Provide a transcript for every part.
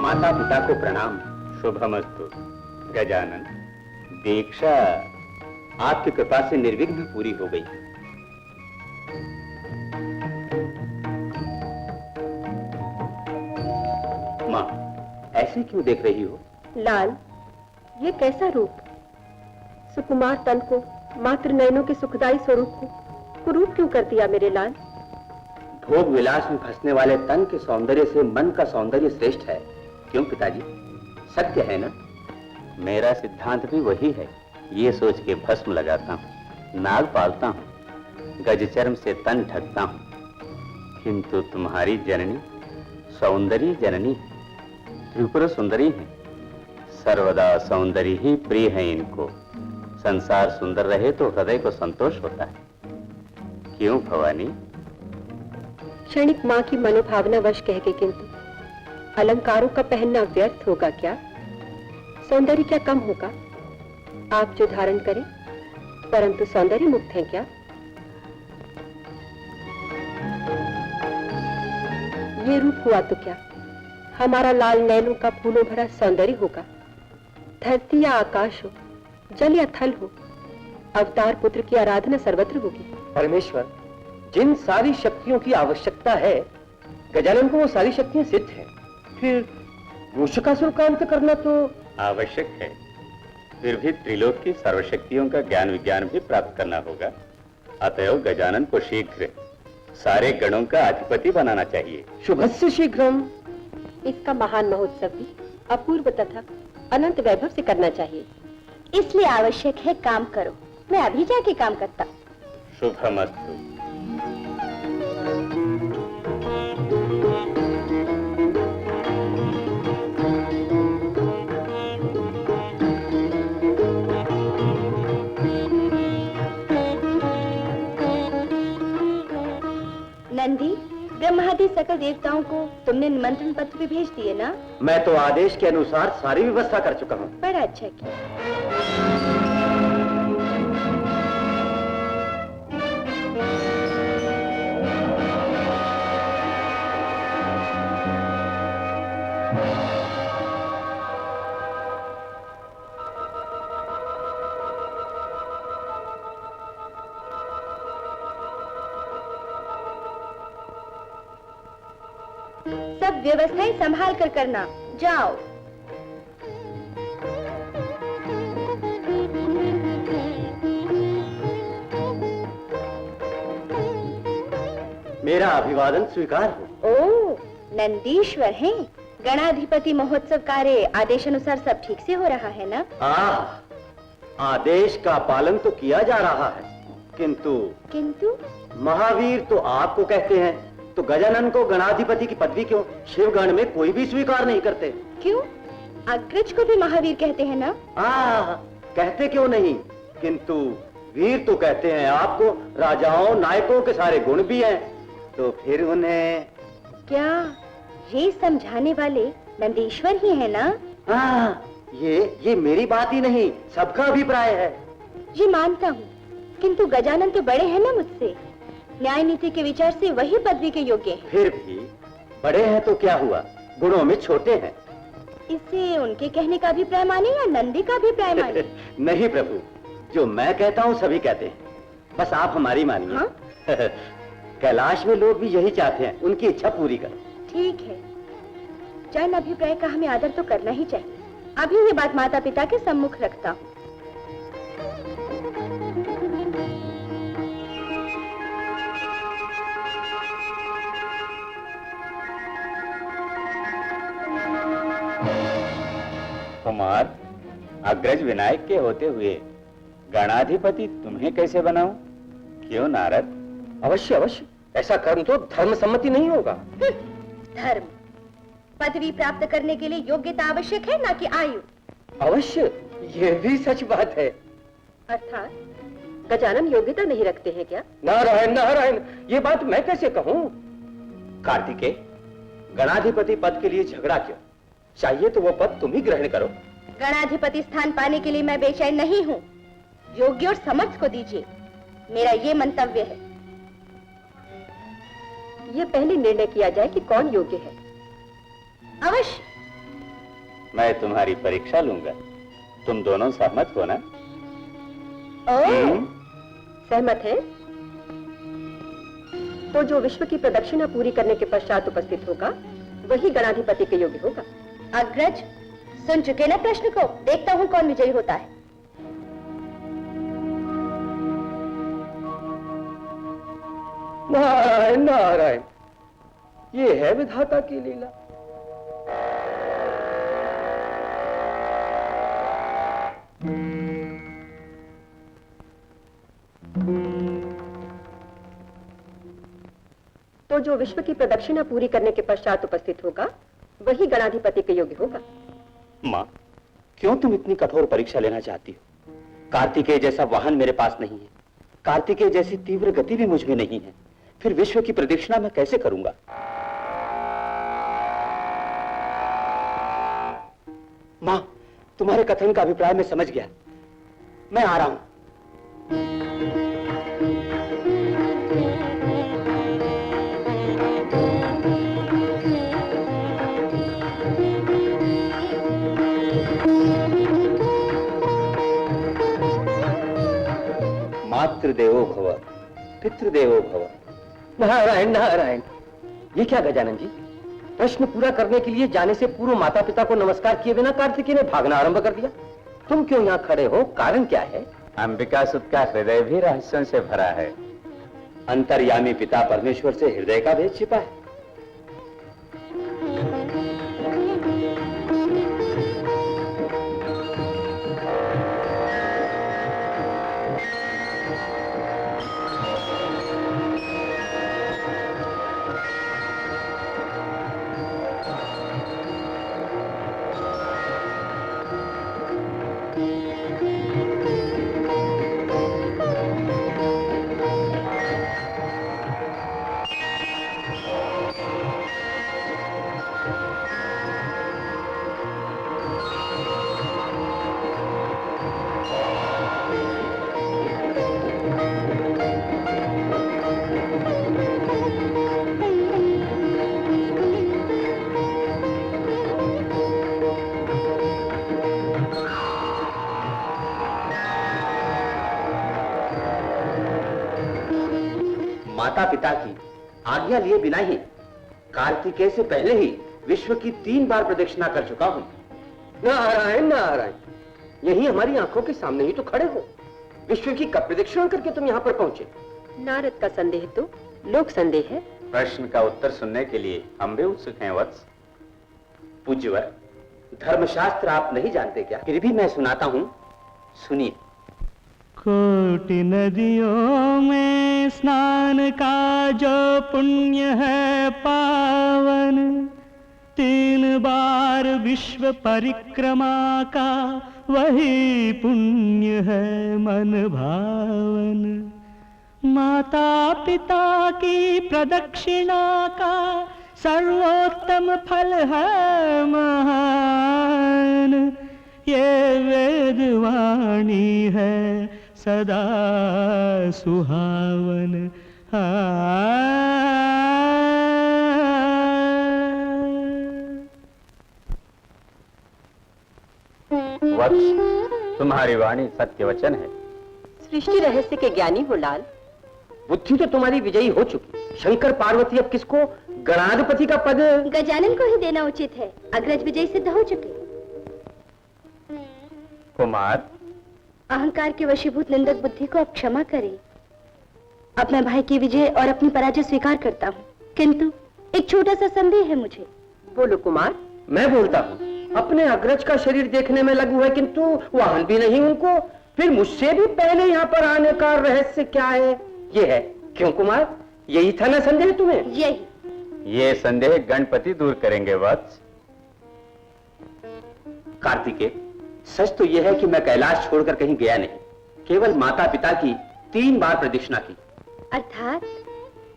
माता पिता को प्रणाम। शुभमस्तु। गजानन, दीक्षा आपकी कृपा से निर्विघ्न पूरी हो गई। माँ, ऐसे क्यों देख रही हो? लाल, ये कैसा रूप? सुकुमार तन को, मातृ नयनों के सुखदाई स्वरूप को कुरूप क्यों कर दिया मेरे लाल? भोग विलास में फंसने वाले तन के सौंदर्य से मन का सौंदर्य श्रेष्ठ है। क्यों पिताजी, सत्य है ना? मेरा सिद्धांत भी वही है। ये सोच के भस्म लगाता हूँ, नाग पालता हूँ, गजचर्म से तन ढकता हूँ। किंतु तुम्हारी जननी सौंदर्य जननी, त्रिपुर सुंदरी है। सर्वदा सौंदर्य ही प्रिय है इनको। संसार सुंदर रहे तो हृदय को संतोष होता है। क्यों भवानी? क्षणिक माँ की मनोभावना वश कह के, किंतु अलंकारों का पहनना व्यर्थ होगा क्या? सौंदर्य क्या कम होगा? आप जो धारण करें, परंतु सौंदर्य मुक्त हैं क्या? ये रूप हुआ तो क्या, हमारा लाल नैनों का फूलों भरा सौंदर्य होगा। धरती या आकाश हो, जल या थल हो, अवतार पुत्र की आराधना सर्वत्र होगी। परमेश्वर, जिन सारी शक्तियों की आवश्यकता है, गजानन को वो सारी शक्तियां सिद्ध हैं। फिर मूषकासुर का अंत करना तो आवश्यक है। फिर भी त्रिलोक की सर्वशक्तियों का ज्ञान विज्ञान भी प्राप्त करना होगा। अतएव गजानन को शीघ्र सारे गणों का अधिपति बनाना चाहिए। शुभस्य शीघ्रम। इसका महान महोत्सव भी अपूर्व तथा अनंत वैभव से करना चाहिए। इसलिए आवश्यक है काम करो। मैं अभी जाके काम करता। शुभमस्तु। नंदी, ब्रह्मादि सकल देवताओं को तुमने निमंत्रण पत्र भी भेज दिए ना? मैं तो आदेश के अनुसार सारी व्यवस्था कर चुका हूँ। बड़ा अच्छा किया। सब व्यवस्थाएं संभाल कर करना। जाओ। मेरा अभिवादन स्वीकार हो। ओ, नंदीश्वर हैं। गणाधिपति महोत्सव कार्य आदेशानुसार सब ठीक से हो रहा है ना? आदेश का पालन तो किया जा रहा है, किंतु महावीर तो आपको कहते हैं, तो गजानन को गणाधिपति की पदवी क्यों? शिवगण में कोई भी स्वीकार नहीं करते। क्यों? अग्रज को भी महावीर कहते हैं ना? कहते क्यों नहीं, किंतु वीर तो कहते हैं आपको। राजाओं नायकों के सारे गुण भी हैं, तो फिर उन्हें क्या ये समझाने वाले नंदीश्वर ही है ना? ये मेरी बात ही नहीं, सबका अभिप्राय है। ये मानता हूँ, किंतु गजानन तो बड़े हैं ना मुझसे। न्याय नीति के विचार से वही पदवी के योग्य हैं। फिर भी बड़े हैं तो क्या हुआ, गुणों में छोटे हैं। इससे उनके कहने का अभिप्राय माने या नंदी का अभिप्राय माने? नहीं प्रभु, जो मैं कहता हूँ सभी कहते हैं, बस आप हमारी मानिए। हाँ? कैलाश में लोग भी यही चाहते हैं, उनकी इच्छा पूरी करो। ठीक है, जन अभिप्राय का हमें आदर तो करना ही चाहिए। अभी ये बात माता पिता के सम्मुख रखता हूँ। कुमार, अग्रज विनायक के होते हुए गणाधिपति तुम्हें कैसे बनाऊं? क्यों नारद? अवश्य अवश्य, ऐसा कर्म तो धर्म सम्मति नहीं होगा। धर्म? पदवी प्राप्त करने के लिए योग्यता आवश्यक है, ना कि आयु। अवश्य, ये भी सच बात है। अर्थात गजानन योग्यता नहीं रखते हैं क्या? नारायण नारायण, ये बात मैं कैसे कहूँ? कार्तिकेय, गणाधिपति पद के लिए झगड़ा क्यों? चाहिए तो वो पद तुम ही ग्रहण करो। गणाधिपति स्थान पाने के लिए मैं बेचैन नहीं हूँ। योग्य और समर्थ को दीजिए, मेरा ये मंतव्य है। ये पहले निर्णय किया जाए कि कौन योग्य है। अवश्य, मैं तुम्हारी परीक्षा लूंगा, तुम दोनों सहमत हो ना? सहमत है? तो जो विश्व की प्रदक्षिणा पूरी करने के पश्चात उपस्थित होगा वही गणाधिपति के योग्य होगा। अग्रज, सुन चुके ना प्रश्न को? देखता हूँ कौन विजयी होता है। नारायण नारायण, ये है विधाता की लीला। तो जो विश्व की प्रदक्षिणा पूरी करने के पश्चात उपस्थित होगा वही गणाधिपति के योग्य होगा। माँ, क्यों तुम इतनी कठोर परीक्षा लेना चाहती हो? कार्तिकेय जैसा वाहन मेरे पास नहीं है, कार्तिकेय जैसी तीव्र गति भी मुझ में नहीं है, फिर विश्व की प्रदक्षिणा मैं कैसे करूंगा? माँ, तुम्हारे कथन का अभिप्राय मैं समझ गया, मैं आ रहा हूं। मातृदेवो भव, पितृदेवो भव। नारायण नारायण, ये क्या गजानन जी, प्रश्न पूरा करने के लिए जाने से पूर्व माता पिता को नमस्कार किए बिना कार्तिकेय ने भागना आरंभ कर दिया। तुम क्यों यहाँ खड़े हो? कारण क्या है? अंबिका सुत का हृदय भी रहस्यों से भरा है। अंतर्यामी पिता परमेश्वर से हृदय का भेद छिपा है। माता पिता की आज्ञा लिए बिना ही कार्तिकेय से पहले ही विश्व की 3 बार प्रदक्षिणा कर चुका हूं। नारायण नारायण, यही हमारी आंखों के सामने ही तो खड़े हो। विश्व की कब प्रदक्षिणा करके तुम यहाँ पर पहुंचे? नारद का संदेह तो लोक संदेह है। प्रश्न का उत्तर सुनने के लिए हम भी उत्सुक हैं वत्स। पूज्यवर, धर्मशास्त्र आप नहीं जानते क्या? फिर भी मैं सुनाता हूं, सुनिए। कोटि नदियों में स्नान का जो पुण्य है पावन, 3 बार विश्व परिक्रमा का वही पुण्य है मन भावन। माता पिता की प्रदक्षिणा का सर्वोत्तम फल है महान, ये वेदवाणी है सदा सुहावन। वत्स, तुम्हारी वाणी सत्य वचन है। सृष्टि रहस्य के ज्ञानी हो लाल। बुद्धि तो तुम्हारी विजयी हो चुकी। शंकर पार्वती अब किसको गणाधिपति का पद? गजानन को ही देना उचित है। अग्रज विजयी सिद्ध हो चुके। कुमार, अहंकार के वशीभूत निंदक बुद्धि को अब क्षमा करें। अब मैं भाई की विजय और अपनी पराजय स्वीकार करता हूँ, किंतु एक छोटा सा संदेह है मुझे। बोलो कुमार। मैं बोलता हूँ, अपने अग्रज का शरीर देखने में लगू है किंतु वाहन भी नहीं उनको। फिर मुझसे भी पहले यहाँ पर आने का रहस्य क्या है? ये है। क्यों कुमार, यही था ना संदेह तुम्हें? यही। ये संदेह गणपति दूर करेंगे वत्स। कार्तिकेय, सच तो यह है कि मैं कैलाश छोड़कर कहीं गया नहीं, केवल माता पिता की 3 बार प्रदक्षिणा की। अर्थात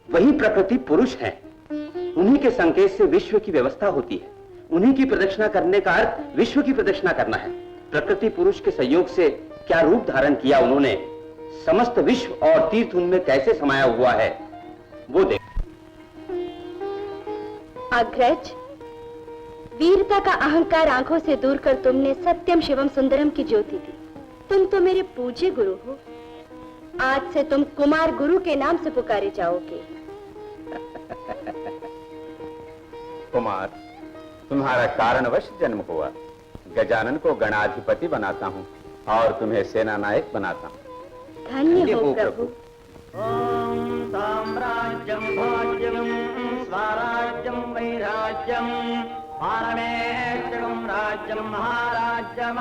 वही प्रकृति पुरुष है, उन्हीं के संकेत से विश्व की व्यवस्था होती है। उन्हीं की प्रदक्षिणा करने का अर्थ विश्व की प्रदक्षिणा करना है। प्रकृति पुरुष के सहयोग से क्या रूप धारण किया उन्होंने, समस्त विश्व और तीर्थ उनमें कैसे समाया हुआ है वो देख। अग्रज, वीरता का अहंकार आंखों से दूर कर तुमने सत्यम शिवम सुंदरम की ज्योति दी। तुम तो मेरे पूज्य गुरु हो। आज से तुम कुमार गुरु के नाम से पुकारे जाओगे। कुमार, तुम्हारा कारणवश जन्म हुआ। गजानन को गणाधिपति बनाता हूँ और तुम्हें सेना नायक बनाता हूँ। धन्य हो प्रभु। ओम साम्राज्यम भाग्यम स्वराज्यम वैराज्यम पारमेष्ठिकं राज्यम महाराज्यमाधिपत्यम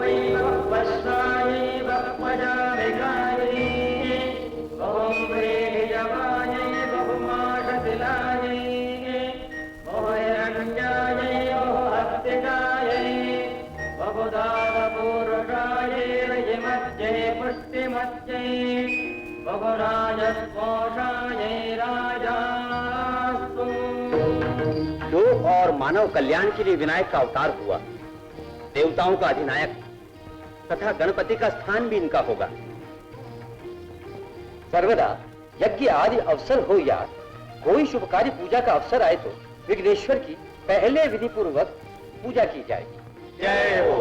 वैवस्वायै वक्पजाविकायै ओम वेयवायै बहुमाशतिलायै बहुहिरण्यायै बहुहस्तिकायै बहुदावपूरुषायै रजिमत्यै पुष्टिमत्यै बहुराजस्पोषायै राजास्तु। लोक और मानव कल्याण के लिए विनायक का अवतार हुआ। देवताओं का अधिनायक तथा गणपति का स्थान भी इनका होगा। सर्वदा यज्ञ आदि अवसर हो या कोई शुभकारी पूजा का अवसर आए तो विघ्नेश्वर की पहले विधि पूर्वक पूजा की जाएगी। जय हो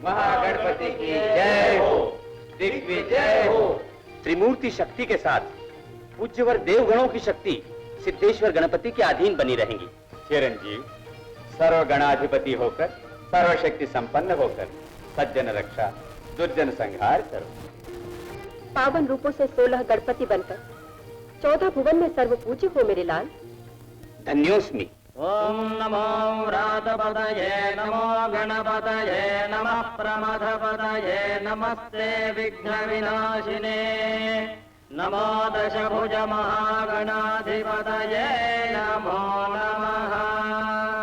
महागणपति की जय हो, दिव्य जय हो। त्रिमूर्ति शक्ति के साथ पूज्यवर देवगणों की शक्ति सिद्धेश्वर गणपति के अधीन बनी रहेंगी। चिरंजीव सर्वगणाधिपति होकर सर्वशक्ति संपन्न होकर सज्जन रक्षा दुर्जन संहार करो। पावन रूपों से 16 गणपति बनकर 14 भुवन में सर्व पूज्य हो मेरे लाल। धन्योस्मि। ओम नमो व्रातपतये नमो गणपतये नमः प्रमथपतये नमस्ते विघ्न विनाशिने नमो दशभुज महागणाधिपतये नमो